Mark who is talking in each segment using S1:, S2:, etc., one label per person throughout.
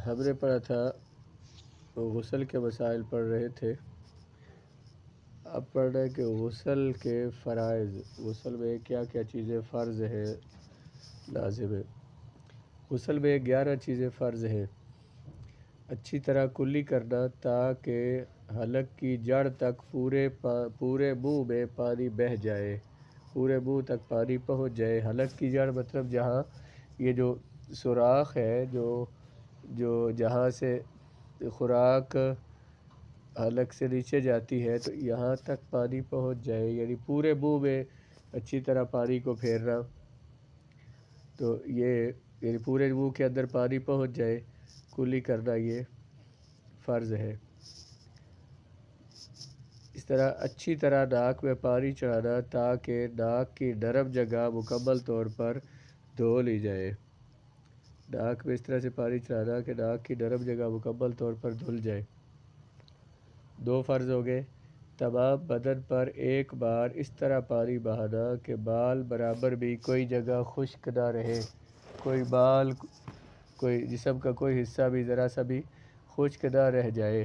S1: ہم نے پڑھا تھا غسل کے مسائل پڑھ رہے تھے۔ اب پڑھ رہے ہیں کہ غسل کے فرائض، غسل میں کیا کیا چیزیں فرض ہیں، لازم ہے۔ غسل میں 11 چیزیں فرض ہیں۔ اچھی طرح کلی کرنا تاکہ حلق کی جڑ تک پورے منہ میں پانی بہہ جائے، پورے منہ تک پانی پہنچ جائے۔ حلق کی جڑ مطلب جہاں یہ جو سوراخ ہے جو جہاں سے خوراک حلق سے نیچے جاتی ہے تو یہاں تک پانی پہنچ جائے، یعنی پورے منہ میں اچھی طرح پانی کو پھیرنا، تو یہ یعنی پورے منہ کے اندر پانی پہنچ جائے، کلی کرنا یہ فرض ہے۔ اس طرح اچھی طرح ناک میں پانی چڑھانا تاکہ ناک کی نرم جگہ مکمل طور پر دھو لی جائے۔ ناک میں اس طرح سے پانی چڑھانا کہ ناک کی نرم جگہ مکمل طور پر دھل جائے۔ 2 فرض ہو گئے۔ تمام بدن پر ایک بار اس طرح پانی بہانا کہ بال برابر بھی کوئی جگہ خشک نہ رہے، کوئی جسم کا کوئی حصہ بھی ذرا سا بھی خشک نہ رہ جائے۔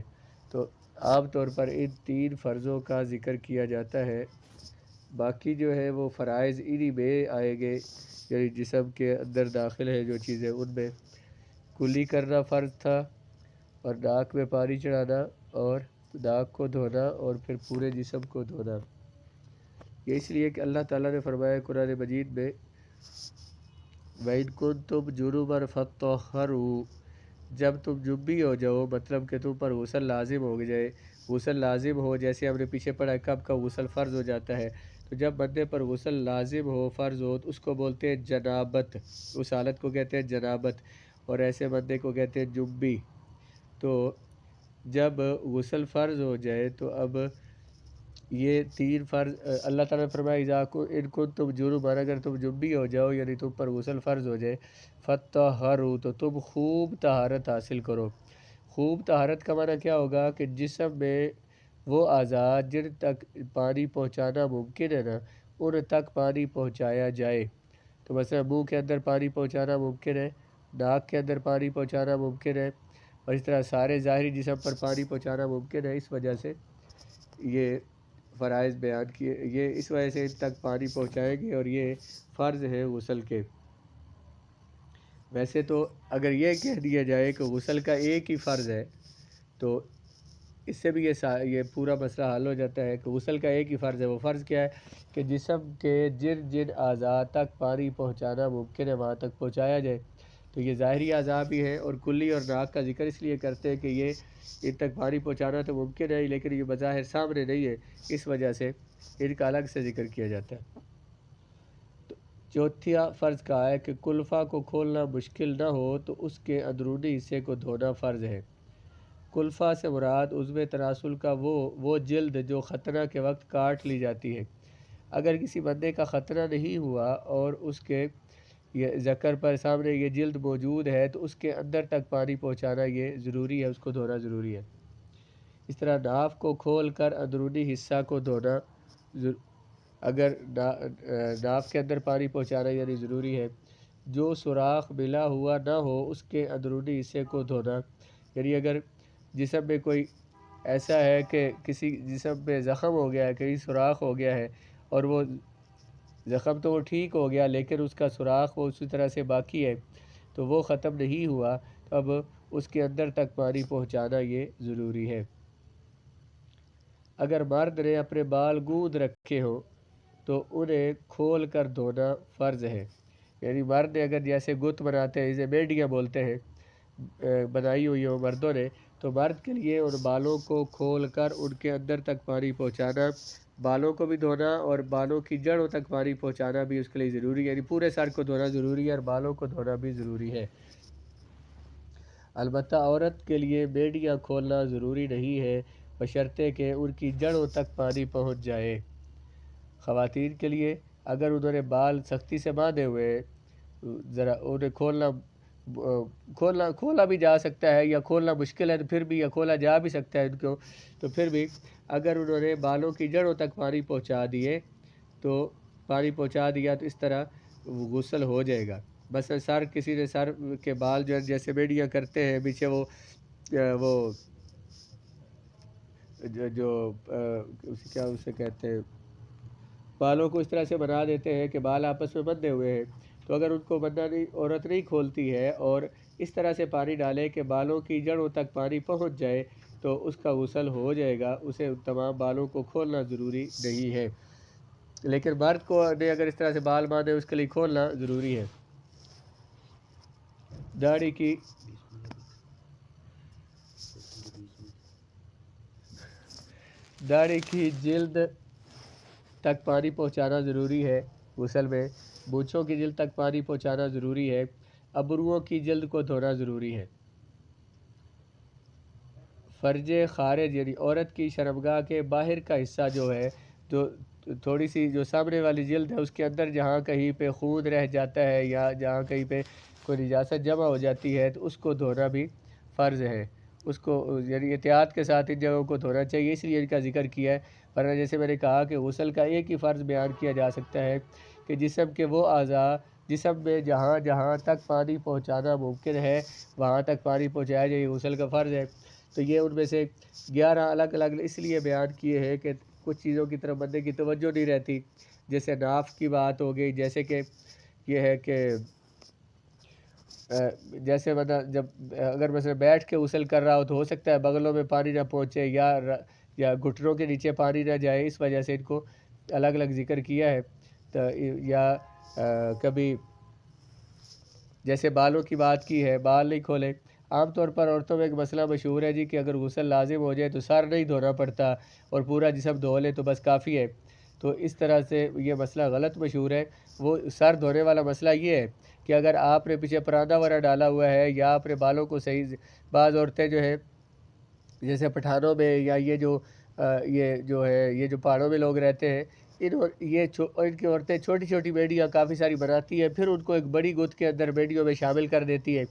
S1: تو عام طور پر ان 3 فرضوں کا ذکر کیا جاتا ہے، باقی جو ہے وہ فرائض انہی میں آئیں گے، یعنی جسم کے اندر داخل ہے جو چیزیں، ان میں کلی کرنا فرض تھا، اور ناک میں پانی چڑھانا اور ناک کو دھونا اور پھر پورے جسم کو دھونا۔ یہ اس لیے کہ اللہ تعالیٰ نے فرمایا قرآن مجید میں وَإِن كُنتُمْ جُنُبًا فَاطَّهَّرُوا، جب تم جنبی ہو جاؤ، مطلب کہ تم پر غسل لازم ہو جائے۔ غسل لازم ہو، جیسے ہم نے پیچھے پڑھا کب کا غسل فرض ہو جاتا ہے، تو جب بندے پر غسل لازم ہو، فرض ہو، تو اس کو بولتے ہیں جنابت، اس حالت کو کہتے ہیں جنابت، اور ایسے بندے کو کہتے ہیں جنبی۔ تو جب غسل فرض ہو جائے تو اب یہ 3 فرض اللہ تعالیٰ نے فرمایا ان کنتم جنبا، اگر تم جنبی ہو جاؤ یعنی تم پر غسل فرض ہو جائے، فطہروا، تو تم خوب طہارت حاصل کرو۔ خوب طہارت کا معنی کیا ہوگا کہ جسم میں وہ اعضاء جن تک پانی پہنچانا ممکن ہے نا، ان تک پانی پہنچایا جائے۔ تو مثلا منہ کے اندر پانی پہنچانا ممکن ہے، ناک کے اندر پانی پہنچانا ممکن ہے، اور اس طرح سارے ظاہری جسم پر پانی پہنچانا ممکن ہے۔ اس وجہ سے یہ فرائض بیان کیے، یہ اس وجہ سے ان تک پانی پہنچائیں گے، اور یہ فرض ہے غسل کے۔ ویسے تو اگر یہ کہہ دیا جائے کہ غسل کا ایک ہی فرض ہے تو اس سے بھی یہ پورا مسئلہ حل ہو جاتا ہے کہ غسل کا ایک ہی فرض ہے۔ وہ فرض کیا ہے کہ جسم کے جن اعضاء تک پانی پہنچانا ممکن ہے وہاں تک پہنچایا جائے۔ تو یہ ظاہری اعضاء بھی ہیں، اور کلی اور ناک کا ذکر اس لیے کرتے ہیں کہ یہ ان تک پانی پہنچانا تو ممکن ہے لیکن یہ بظاہر سامنے نہیں ہے، اس وجہ سے ان کا الگ سے ذکر کیا جاتا ہے۔ تو چوتھا فرض کہا ہے کہ کلفہ کو کھولنا مشکل نہ ہو تو اس کے اندرونی حصے کو دھونا فرض ہے۔ کلفہ سے مراد عضو تناسل کا وہ جلد جو ختنہ کے وقت کاٹ لی جاتی ہے۔ اگر کسی بندے کا ختنہ نہیں ہوا اور اس کے ذکر پر سامنے یہ جلد موجود ہے تو اس کے اندر تک پانی پہنچانا یہ ضروری ہے، اس کو دھونا ضروری ہے۔ اس طرح ناف کو کھول کر اندرونی حصہ کو دھونا، اگر ناف کے اندر پانی پہنچانا یعنی ضروری ہے۔ جو سوراخ ملا ہوا نہ ہو اس کے اندرونی حصے کو دھونا، یعنی اگر جسم میں کوئی ایسا ہے کہ کسی جسم میں زخم ہو گیا ہے، کہیں سوراخ ہو گیا ہے، اور وہ زخم تو وہ ٹھیک ہو گیا لیکن اس کا سوراخ وہ اسی طرح سے باقی ہے، تو وہ ختم نہیں ہوا، تو اب اس کے اندر تک پانی پہنچانا یہ ضروری ہے۔ اگر مرد نے اپنے بال گوند رکھے ہوں تو انہیں کھول کر دھونا فرض ہے۔ یعنی مرد نے اگر جیسے گت بناتے ہیں، اسے بیڑیاں بولتے ہیں، بنائی ہوئی ہو مردوں نے، تو مرد کے لیے ان بالوں کو کھول کر ان کے اندر تک پانی پہنچانا، بالوں کو بھی دھونا اور بالوں کی جڑوں تک پانی پہنچانا بھی اس کے لیے ضروری ہے، یعنی پورے سر کو دھونا ضروری ہے اور بالوں کو دھونا بھی ضروری ہے۔ البتہ عورت کے لیے بیڑیاں کھولنا ضروری نہیں ہے، بشرطے کہ ان کی جڑوں تک پانی پہنچ جائے۔ خواتین کے لیے اگر انہوں نے بال سختی سے باندھے ہوئے، ذرا انہیں کھولا بھی جا سکتا ہے، یا کھولنا مشکل ہے تو پھر بھی، یا کھولا جا بھی سکتا ہے ان کو، تو پھر بھی اگر انہوں نے بالوں کی جڑوں تک پانی پہنچا دیا تو اس طرح غسل ہو جائے گا۔ بس سر کسی نے سر کے بال جو جیسے بیڑیاں کرتے ہیں پیچھے وہ کیا اسے کہتے ہیں، بالوں کو اس طرح سے بنا دیتے ہیں کہ بال آپس میں بندھے ہوئے ہیں، تو اگر ان کو بندہ نہیں عورت نہیں کھولتی ہے اور اس طرح سے پانی ڈالے کہ بالوں کی جڑوں تک پانی پہنچ جائے تو اس کا غسل ہو جائے گا، اسے تمام بالوں کو کھولنا ضروری نہیں ہے۔ لیکن مرد کو نے اگر اس طرح سے بال باندھے اس کے لیے کھولنا ضروری ہے۔ داڑھی کی جلد تک پانی پہنچانا ضروری ہے غسل میں، مونچھوں کی جلد تک پانی پہنچانا ضروری ہے، ابروؤں کی جلد کو دھونا ضروری ہے۔ فرج خارج یعنی عورت کی شرمگاہ کے باہر کا حصہ جو ہے، تو تھوڑی سی جو سامنے والی جلد ہے اس کے اندر جہاں کہیں پہ خون رہ جاتا ہے یا جہاں کہیں پہ کوئی نجاست جمع ہو جاتی ہے تو اس کو دھونا بھی فرض ہے، اس کو یعنی احتیاط کے ساتھ ان جگہوں کو دھونا چاہیے، اس لیے ان کا ذکر کیا ہے۔ ورنہ جیسے میں نے کہا کہ غسل کا ایک ہی فرض بیان کیا جا سکتا ہے کہ جسم کے وہ اعضاء جسم میں جہاں جہاں تک پانی پہنچانا ممکن ہے وہاں تک پانی پہنچایا جائے، غسل کا فرض ہے۔ تو یہ ان میں سے 11 الگ الگ اس لیے بیان کیے ہیں کہ کچھ چیزوں کی طرف بندے کی توجہ نہیں رہتی، جیسے ناف کی بات ہو گئی، جیسے کہ یہ ہے کہ جیسے بندہ جب اگر مثلا بیٹھ کے غسل کر رہا ہو تو ہو سکتا ہے بغلوں میں پانی نہ پہنچے یا گھٹنوں کے نیچے پانی نہ جائے، اس وجہ سے ان کو الگ الگ ذکر کیا ہے۔ تو یا کبھی جیسے بالوں کی بات کی ہے، بال نہیں کھولے۔ عام طور پر عورتوں میں ایک مسئلہ مشہور ہے جی کہ اگر غسل لازم ہو جائے تو سر نہیں دھونا پڑتا اور پورا جسم دھو لے تو بس کافی ہے، تو اس طرح سے یہ مسئلہ غلط مشہور ہے۔ وہ سر دھونے والا مسئلہ یہ ہے کہ اگر آپ نے پیچھے پراندہ وغیرہ ڈالا ہوا ہے یا اپنے بالوں کو صحیح، بعض عورتیں جو ہے جیسے پٹھانوں میں یا یہ جو پہاڑوں میں لوگ رہتے ہیں، ان کی عورتیں چھوٹی چھوٹی بیڑیاں کافی ساری بناتی ہیں، پھر ان کو ایک بڑی گت کے اندر بیڑیوں میں شامل کر دیتی ہے،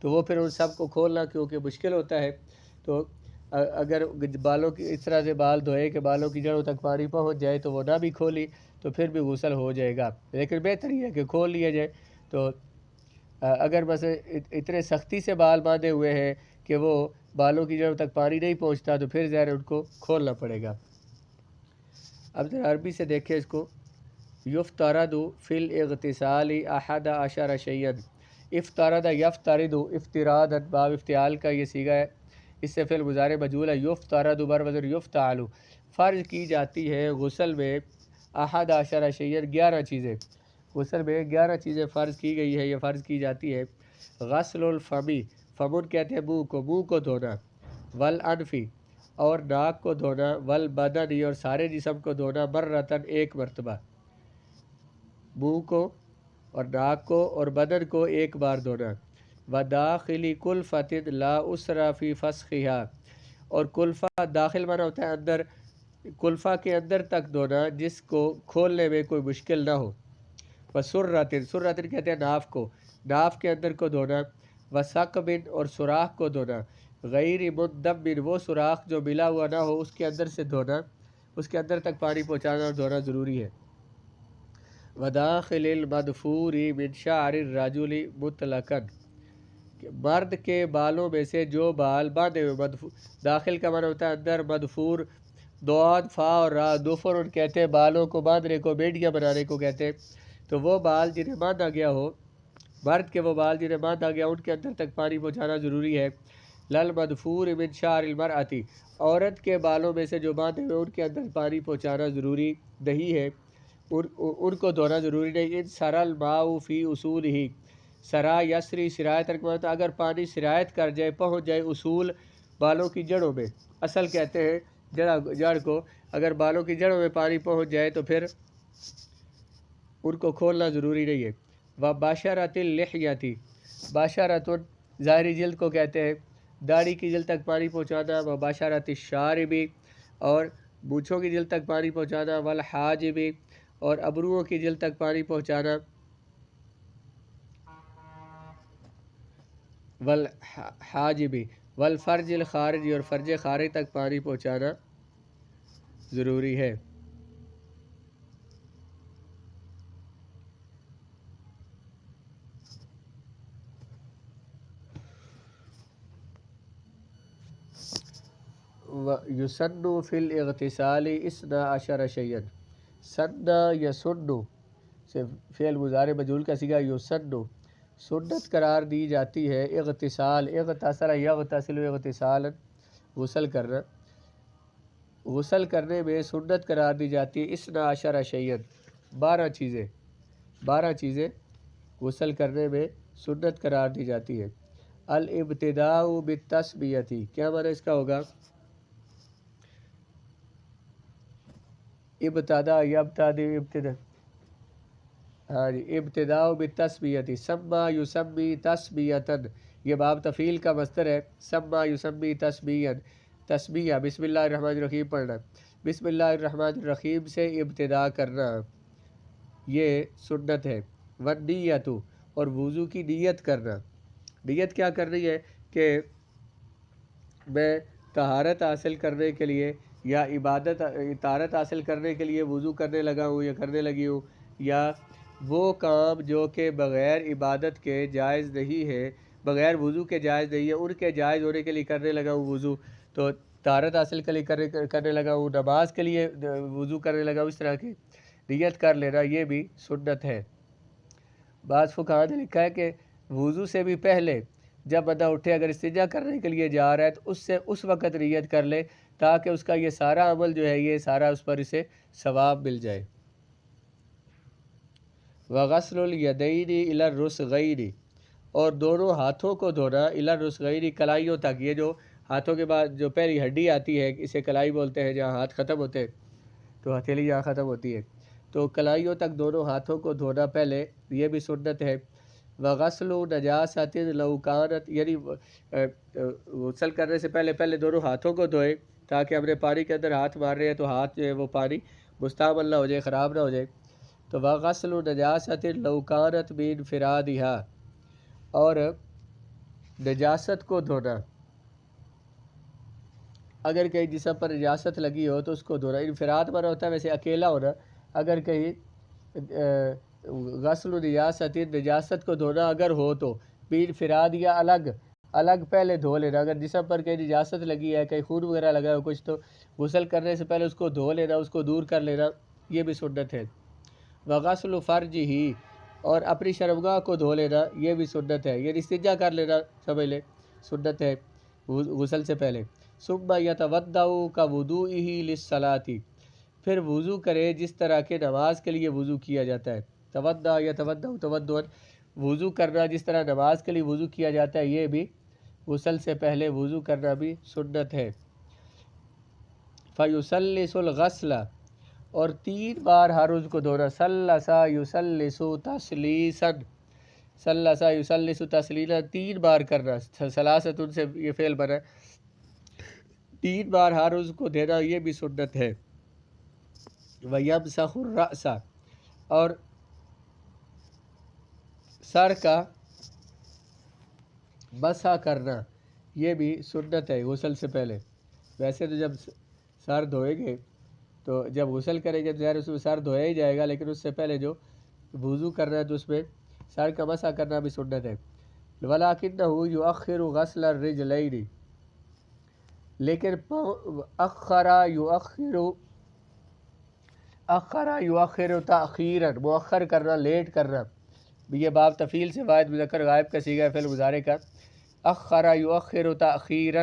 S1: تو وہ پھر ان سب کو کھولنا کیونکہ مشکل ہوتا ہے۔ تو اگر بالوں کی اس طرح سے بال دھوئے کہ بالوں کی جڑوں تک پانی پہنچ جائے تو وہ نہ بھی کھولی تو پھر بھی غسل ہو جائے گا، لیکن بہتر یہ ہے کہ کھول لیا جائے۔ تو اگر بس اتنے سختی سے بال باندھے ہوئے ہیں کہ وہ بالوں کی جڑوں تک پانی نہیں پہنچتا تو پھر ظاہر ان کو کھولنا پڑے گا۔ اب ذرا عربی سے دیکھیں اس کو۔ یفترض فی الاغتسال 11 شیئا، افترض یفترض افترادا، باب افتعال کا یہ صیغہ ہے، اس سے فعل مضارع مجہول ہے، یفترض بر وزن یفتعل، فرض کی جاتی ہے غسل میں 11 شیئا، 11 چیزیں، غسل میں 11 چیزیں فرض کی گئی ہے، یہ فرض کی جاتی ہے۔ غسل الفمی، فمن کہتے ہیں منہ کو دھونا، والانفی اور ناک کو دھونا، والبدن اور سارے جسم کو دھونا، مرتن ایک مرتبہ، منہ کو اور ناک کو اور بدن کو ایک بار دھونا، وداخلی کلفۃ لا اسرا فی فسخها، اور کلفہ داخل مانا ہوتا ہے اندر، کلفہ کے اندر تک دھونا جس کو کھولنے میں کوئی مشکل نہ ہو، وسرۃ، سرۃ کہتے ہیں ناف کو، ناف کے اندر کو دھونا، وثقب اور سوراخ کو دھونا، غیر مدبر وہ سوراخ جو ملا ہوا نہ ہو اس کے اندر سے دھونا، اس کے اندر تک پانی پہنچانا اور دھونا ضروری ہے۔ وداخل المدفور من شعر الرجل مطلقا، مرد کے بالوں میں سے جو بال باندھے ہوئے، داخل کا معنی ہوتا ہے اندر، مدفور ضاد فا اور را دفر کہتے ہیں بالوں کو باندھنے کو، بیڑیاں بنانے کو کہتے ہیں، تو وہ بال جنہیں باندھا گیا ہو، مرد کے وہ بال جنہیں باندھا گیا ان کے اندر تک پانی پہنچانا ضروری ہے۔ للمدفور من شعر المرأة، عورت کے بالوں میں سے جو باندھے ہوئے ان کے اندر پانی پہنچانا ضروری نہیں ہے، ان کو دھونا ضروری نہیں۔ ان سرا الماء فی اصول ہی، سرا یسری سرایت رکھتا، اگر پانی سرایت کر جائے، پہنچ جائے، اصول بالوں کی جڑوں میں، اصل کہتے ہیں جڑ کو، اگر بالوں کی جڑوں میں پانی پہنچ جائے تو پھر ان کو کھولنا ضروری نہیں ہے۔ وباشرۃ اللحیۃ، باشرۃ ظاہری جلد کو کہتے ہیں، داڑھی کی جلد تک پانی پہنچانا، وباشرۃ الشارب اور مونچھوں کی جلد تک پانی پہنچانا، والحاجب اور ابروؤں کی جلد تک پانی پہنچانا، والحاجب والفرج الخارج اور فرج خارج تک پانی پہنچانا ضروری ہے۔ یسن فی الاغتسال اثنا عشر شیئا، سنہ یسن سے فعل مضارع مجہول کا صیغہ یسن، سنت قرار دی جاتی ہے اغتسال، اغتسل یغتسل اغتسالا، غسل کرنا، غسل کرنے میں سنت قرار دی جاتی ہے اثنا عشر شیئا، 12 چیزیں غسل کرنے میں سنت قرار دی جاتی ہے۔ الابتداء بالتسمیۃ، کیا معنی اس کا ہوگا؟ ابتدا یبتدی ابتدا، ہاں جی، ابتداء بالتسمیۃ، سما یسمی تسمیۃ، یہ باب تفعیل کا مصدر ہے، سما یسمی تسمیۃ، تسمیہ بسم اللہ الرحمن الرحیم پڑھنا، بسم اللہ الرحمن الرحیم سے ابتدا کرنا، یہ سنت ہے۔ والنیت، اور وضو کی نیت کرنا، نیت کیا کرنی ہے کہ میں طہارت حاصل کرنے کے لیے یا طہارت حاصل کرنے کے لیے وضو کرنے لگا ہوں یا کرنے لگی ہوں، یا وہ کام جو کہ بغیر عبادت کے جائز نہیں ہے، بغیر وضو کے جائز نہیں ہے، ان کے جائز ہونے کے لیے کرنے لگا ہوں وضو، تو طہارت حاصل کے لیے کرنے لگا ہوں، نماز کے لیے وضو کرنے لگا ہوں، اس طرح کی نیت کر لینا، یہ بھی سنت ہے۔ بعض فقہاء نے لکھا ہے کہ وضو سے بھی پہلے جب بندہ اٹھے اگر استنجا کرنے کے لیے جا رہا ہے تو اس وقت نیت کر لے، تاکہ اس کا یہ سارا عمل جو ہے یہ سارا اس پر اسے ثواب مل جائے۔ وغسل الیدین الی الرسغین، اور دونوں ہاتھوں کو دھونا الی الرسغین، کلائیوں تک، یہ جو ہاتھوں کے بعد جو پہلی ہڈی آتی ہے اسے کلائی بولتے ہیں، جہاں ہاتھ ختم ہوتے ہیں، تو ہتھیلی جہاں ختم ہوتی ہے، تو کلائیوں تک دونوں ہاتھوں کو دھونا پہلے، یہ بھی سنت ہے۔ وغسل نجاست لو کانت، یعنی غسل کرنے سے پہلے دونوں ہاتھوں کو دھوئے، تاکہ ہم نے پانی کے اندر ہاتھ مار رہے ہیں تو ہاتھ جو ہے وہ پانی مستعمل نہ ہو جائے، خراب نہ ہو جائے۔ تو وغسل نجاست لو کانت بانفرادھا، اور نجاست کو دھونا، اگر کہیں جسم پر نجاست لگی ہو تو اس کو دھونا، انفراد پر ہوتا ہے ویسے اکیلا ہونا، اگر کہیں غسل نجاست، نجاست کو دھونا اگر ہو تو بانفراد، یا الگ پہلے دھو لینا، اگر جسم پر کہیں نجاست لگی ہے، کہیں خون وغیرہ لگا ہو کچھ، تو غسل کرنے سے پہلے اس کو دھو لینا، اس کو دور کر لینا، یہ بھی سنت ہے۔ وغسل فرجہ، اور اپنی شرمگاہ کو دھو لینا، یہ بھی سنت ہے، یہ استنجا کر لینا سمجھ لے، سنت ہے غسل سے پہلے۔ ثم یتودع کوضوئہ للصلاۃ، پھر وضو کرے جس طرح کے نماز کے لیے وضو کیا جاتا ہے۔ تودع یتودع تودعا، وضو کرنا جس طرح نماز کے لیے وضو کیا جاتا ہے، یہ بھی غسل سے پہلے وضو کرنا بھی سنت ہے۔ فیسلس الغسل، اور 3 بار ہر عضو کو دھونا، سلس یسلس تسلیسا، سلس یسلس تسلیلا، 3 بار کرنا، سلاست ان سے یہ فعل بنا، 3 بار ہر عضو کو دینا، یہ بھی سنت ہے۔ وَيَمْسَحُ الرَّأْسَ، اور سر کا مسح کرنا، یہ بھی سنت ہے غسل سے پہلے۔ ویسے تو جب سر دھوئیں گے تو جب غسل کریں گے تو ظاہر اس میں سر دھویا ہی جائے گا، لیکن اس سے پہلے جو وضو کرنا ہے تو اس میں سر کا مسح کرنا بھی سنت ہے۔ وَلَكِنَّهُ يُؤَخِّرُ غَسْلَ الرِّجْلَيْنِ، لیکن اخر یؤخر تاخیرا، مؤخر کرنا، لیٹ کرنا، یہ باب تفعیل سے واحد مذکر غائب کا صیغہ ہے فعل مضارع کا، اخر یؤخر تاخیرا،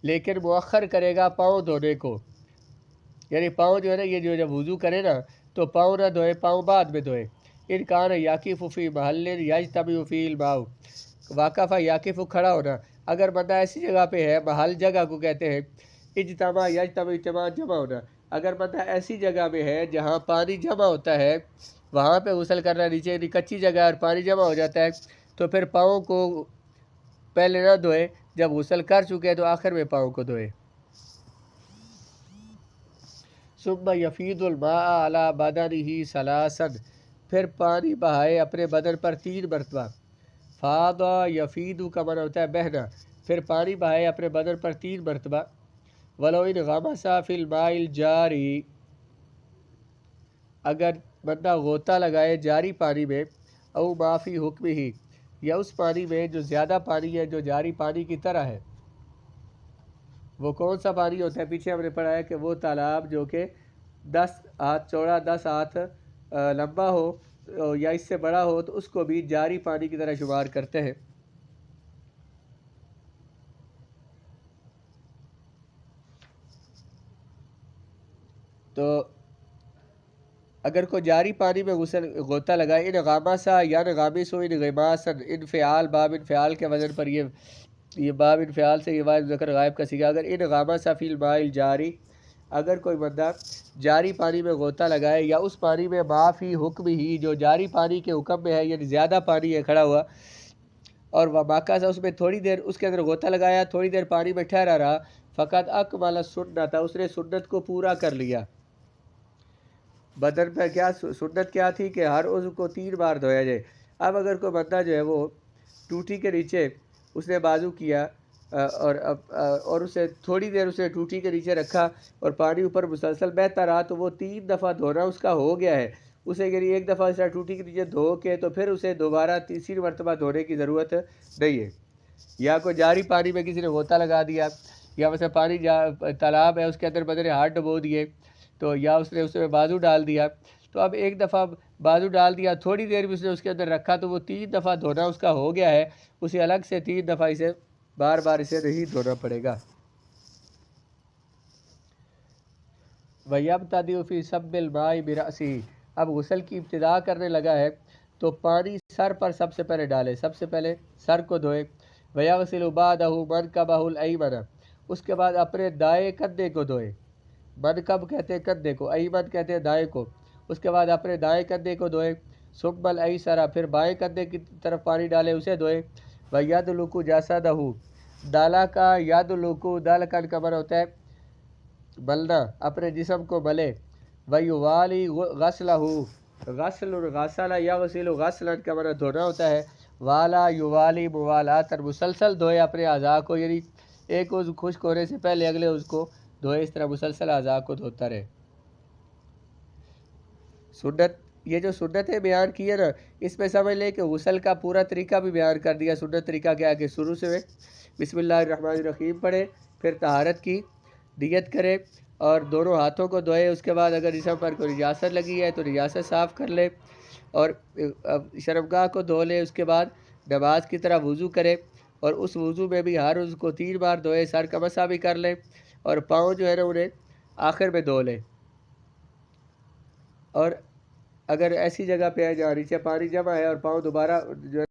S1: لیکن مؤخر کرے گا پاؤں دھونے کو، یعنی پاؤں جو ہے نا، یہ جو جب وضو کرے نا تو پاؤں نہ دھوئے، پاؤں بعد میں دھوئے۔ ان کان یاقف فی محل یجتمع فیہ الماء، واقف یاقف کھڑا ہونا، اگر بندہ ایسی جگہ پہ ہے، محل جگہ کو کہتے ہیں، اجتماع یجتمع اجتماع جمع ہونا، اگر بندہ ایسی جگہ میں ہے جہاں پانی جمع ہوتا ہے، وہاں پہ غسل کرنا، نیچے کچی جگہ اور پانی جمع ہو جاتا ہے، تو پھر پاؤں کو پہلے نہ دھوئے، جب غسل کر چکے تو آخر میں پاؤں کو دھوئے۔ ثم یفیض الماء علی بدنہ ثلاثا، پھر پانی بہائے اپنے بدن پر 3 مرتبہ۔ فاض یفیض کا معنی ہوتا ہے بہنا، پھر پانی بہائے اپنے بدن پر 3 مرتبہ۔ ولو ان غمس فی الماء الجاری، اگر بندہ غوطہ لگائے جاری پانی میں، او ما فی حکمہ، یا اس پانی میں جو زیادہ پانی ہے جو جاری پانی کی طرح ہے، وہ کون سا پانی ہوتا ہے؟ پیچھے ہم نے پڑھا ہے کہ وہ تالاب جو کہ 10 ہاتھ چوڑا 10 ہاتھ لمبا ہو یا اس سے بڑا ہو تو اس کو بھی جاری پانی کی طرح شمار کرتے ہیں۔ تو اگر کوئی جاری پانی میں غوطہ لگائے، ان غاماسا یا غامسو ان غماسن، انفعال باب انفعال کے وزن پر یہ باب انفعال سے یہ واحد ذکر غائب کا سیگا۔ اگر ان غاماسا فی الماء الجاری، اگر کوئی بندہ جاری پانی میں غوطہ لگائے یا اس پانی میں ما فی حکم ہی، جو جاری پانی کے حکم میں ہے، یعنی زیادہ پانی ہے کھڑا ہوا، اور وہ باقا سا اس میں تھوڑی دیر اس کے اندر غوطہ لگایا، تھوڑی دیر پانی میں ٹھہرا رہا، فقط اکمل السنت، اس نے سنت کو پورا کر لیا۔ بدن پہ کیا سنت کیا تھی کہ ہر عضو کو 3 بار دھویا جائے۔ اب اگر کوئی بندہ جو ہے وہ ٹوٹی کے نیچے اس نے بازو کیا اور اسے تھوڑی دیر اسے ٹوٹی کے نیچے رکھا اور پانی اوپر مسلسل بہتا رہا، تو وہ 3 دفعہ دھونا اس کا ہو گیا ہے۔ اسے یعنی ایک دفعہ اسے ٹوٹی کے نیچے دھو کے تو پھر اسے دوبارہ تیسری مرتبہ دھونے کی ضرورت نہیں ہے۔ یا کوئی جاری پانی میں کسی نے غوطہ لگا دیا، یا مثلا پانی تالاب ہے اس کے اندر بندے نے ہاتھ ڈبو دیے، تو یا اس میں بازو ڈال دیا، تو اب ایک دفعہ بازو ڈال دیا، تھوڑی دیر بھی اس نے اس کے اندر رکھا تو وہ 3 دفعہ دھونا اس کا ہو گیا ہے۔ اسے الگ سے 3 دفعہ اسے بار بار اسے نہیں دھونا پڑے گا۔ وَيَبْتَدِئُ فِي صَبِّ الْمَاءِ بِرَأْسِهِ، اب غسل کی ابتدا کرنے لگا ہے تو پانی سر پر سب سے پہلے ڈالے، سب سے پہلے سر کو دھوئے۔ وَيَغْسِلُ بَعْدَهُ مَنْكَبَهُ الْأَيْمَنَ، اس کے بعد اپنے دائیں کندھے کو دھوئے۔ منکب کہتے ہیں کندھے کو، ایمن کہتے ہیں دائیں کو۔ اس کے بعد اپنے دائیں کندھے کو دھوئے۔ ثم الایسر، پھر بائیں کندھے کی طرف پانی ڈالے، اسے دھوئے۔ وَيَدْلُكُ جَسَدَهُ، ڈالا کا یدلُکُ، دلکن کا معنی ہوتا ہے ملنا، اپنے جسم کو ملے۔ وَيُوَالِي غَسْلَهُ، غسل غسل یغسل غسلا کا معنی دھونا ہوتا ہے۔ والا یوالی موالاتن، مسلسل دھوئے اپنے اعضاء کو، یعنی ایک عضو خشک ہونے سے پہلے اگلے عضو کو دھوئے، اس طرح مسلسل اعضاء کو دھوتا رہے۔ سنت، یہ جو سنتیں بیان کی ہے نا، اس میں سمجھ لیں کہ غسل کا پورا طریقہ بھی بیان کر دیا۔ سنت طریقہ کیا کہ شروع سے بسم اللہ الرحمن الرحیم پڑھے، پھر طہارت کی نیت کرے اور دونوں ہاتھوں کو دھوئے۔ اس کے بعد اگر جسم پر کوئی نجاست لگی ہے تو نجاست صاف کر لے اور شرمگاہ کو دھو لے۔ اس کے بعد نماز کی طرح وضو کرے، اور اس وضو میں بھی ہر عضو کو 3 بار دھوئے، سر کا مسح بھی کر لے، اور پاؤں جو ہے نا انہیں آخر میں دھو لے۔ اور اگر ایسی جگہ پہ ہے جہاں نیچے پانی جمع ہے اور پاؤں دوبارہ جو ہے